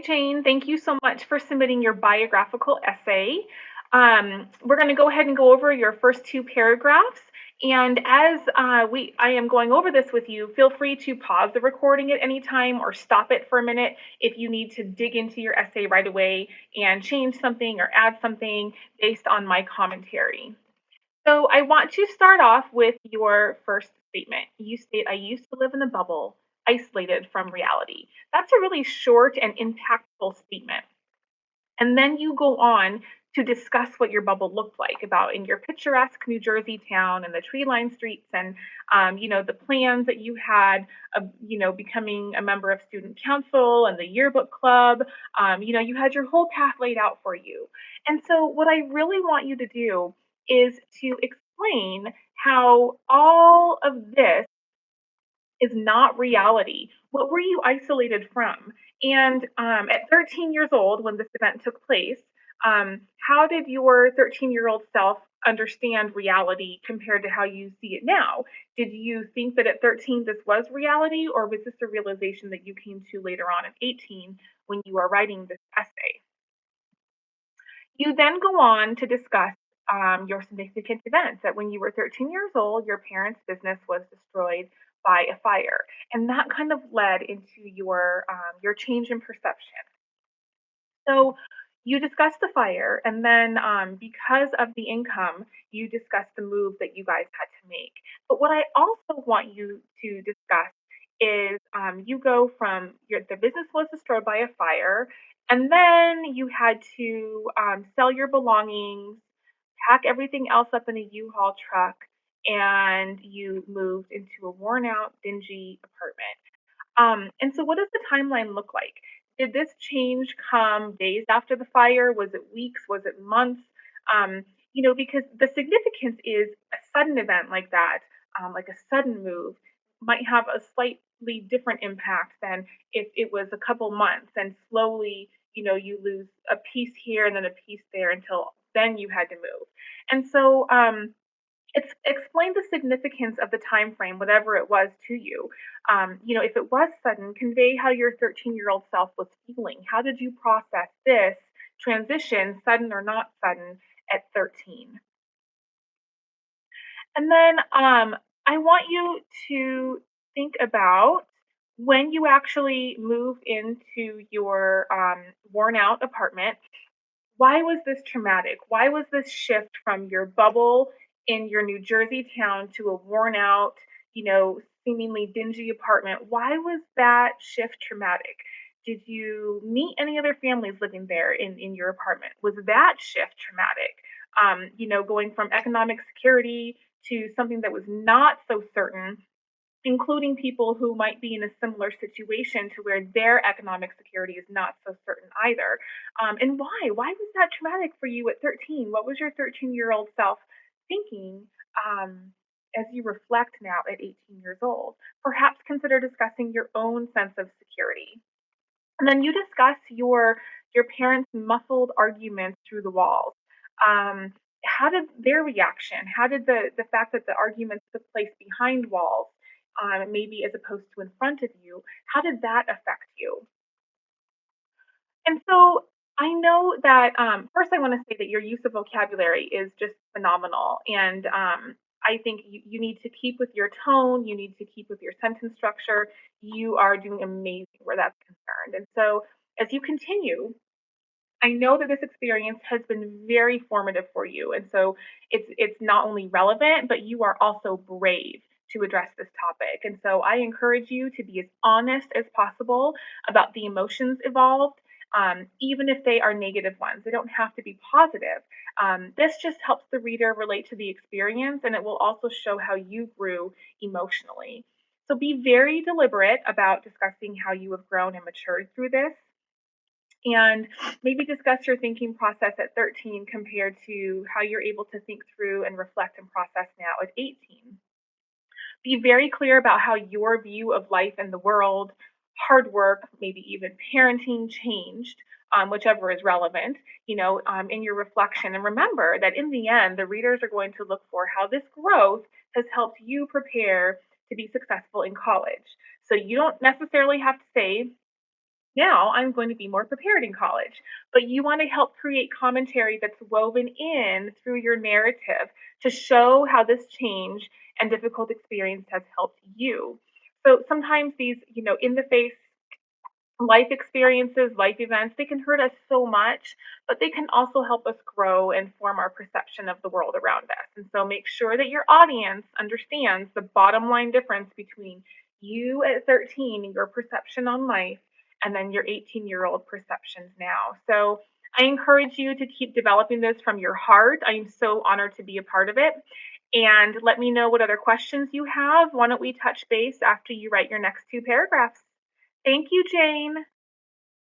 Jane, thank you so much for submitting your biographical essay. We're going to go ahead and go over your first two paragraphs. And as I am going over this with you, feel free to pause the recording at any time or stop it for a minute if you need to dig into your essay right away and change something or add something based on my commentary. So I want to start off with your first statement. You state, I used to live in a bubble, isolated from reality. That's a really short and impactful statement. And then you go on to discuss what your bubble looked like about in your picturesque New Jersey town and the tree-lined streets and, the plans that you had of, becoming a member of student council and the yearbook club. You had your whole path laid out for you. And so what I really want you to do is to explain how all of this is not reality. What were you isolated from? And at 13 years old, when this event took place, how did your 13-year-old self understand reality compared to how you see it now? Did you think that at 13 this was reality, or was this a realization that you came to later on at 18 when you are writing this essay? You then go on to discuss your significant events that when you were 13 years old, your parents' business was destroyed by a fire, and that kind of led into your change in perception. So you discussed the fire, and then because of the income, you discussed the move that you guys had to make. But what I also want you to discuss is you go from the business was destroyed by a fire, and then you had to sell your belongings, pack everything else up in a U-Haul truck, and you moved into a worn out, dingy apartment. And so, what does the timeline look like? Did this change come days after the fire? Was it weeks? Was it months? Because the significance is a sudden event like that, like a sudden move, might have a slightly different impact than if it was a couple months and slowly, you lose a piece here and then a piece there until then you had to move. And so, it's explain the significance of the time frame, whatever it was to you. If it was sudden, convey how your 13-year-old self was feeling. How did you process this transition, sudden or not sudden, at 13? And then I want you to think about when you actually move into your worn out apartment. Why was this traumatic? Why was this shift from your bubble in your New Jersey town to a worn out, seemingly dingy apartment? Why was that shift traumatic? Did you meet any other families living there in your apartment? Was that shift traumatic? Going from economic security to something that was not so certain, including people who might be in a similar situation to where their economic security is not so certain either. And why? Why was that traumatic for you at 13? What was your 13-year-old self thinking as you reflect now at 18 years old? Perhaps consider discussing your own sense of security. And then you discuss your parents' muffled arguments through the walls. How did their reaction? How did the fact that the arguments took place behind walls, maybe as opposed to in front of you, how did that affect you? And so I know that first I want to say that your use of vocabulary is just phenomenal, and I think you need to keep with your tone. You need to keep with your sentence structure. You are doing amazing where that's concerned. And so as you continue, I know that this experience has been very formative for you, and so it's not only relevant, but you are also brave to address this topic. And so I encourage you to be as honest as possible about the emotions involved, even if they are negative ones. They don't have to be positive. This just helps the reader relate to the experience, and it will also show how you grew emotionally. So be very deliberate about discussing how you have grown and matured through this, and maybe discuss your thinking process at 13 compared to how you're able to think through and reflect and process now at 18. Be very clear about how your view of life and the world, hard work, maybe even parenting changed, whichever is relevant, in your reflection. And remember that in the end, the readers are going to look for how this growth has helped you prepare to be successful in college. So you don't necessarily have to say Now I'm going to be more prepared in college. But you want to help create commentary that's woven in through your narrative to show how this change and difficult experience has helped you. So sometimes these, in the face life experiences, life events, they can hurt us so much, but they can also help us grow and form our perception of the world around us. And so make sure that your audience understands the bottom line difference between you at 13 and your perception on life and then your 18-year-old perceptions now. So I encourage you to keep developing this from your heart. I am so honored to be a part of it. And let me know what other questions you have. Why don't we touch base after you write your next two paragraphs? Thank you, Jane.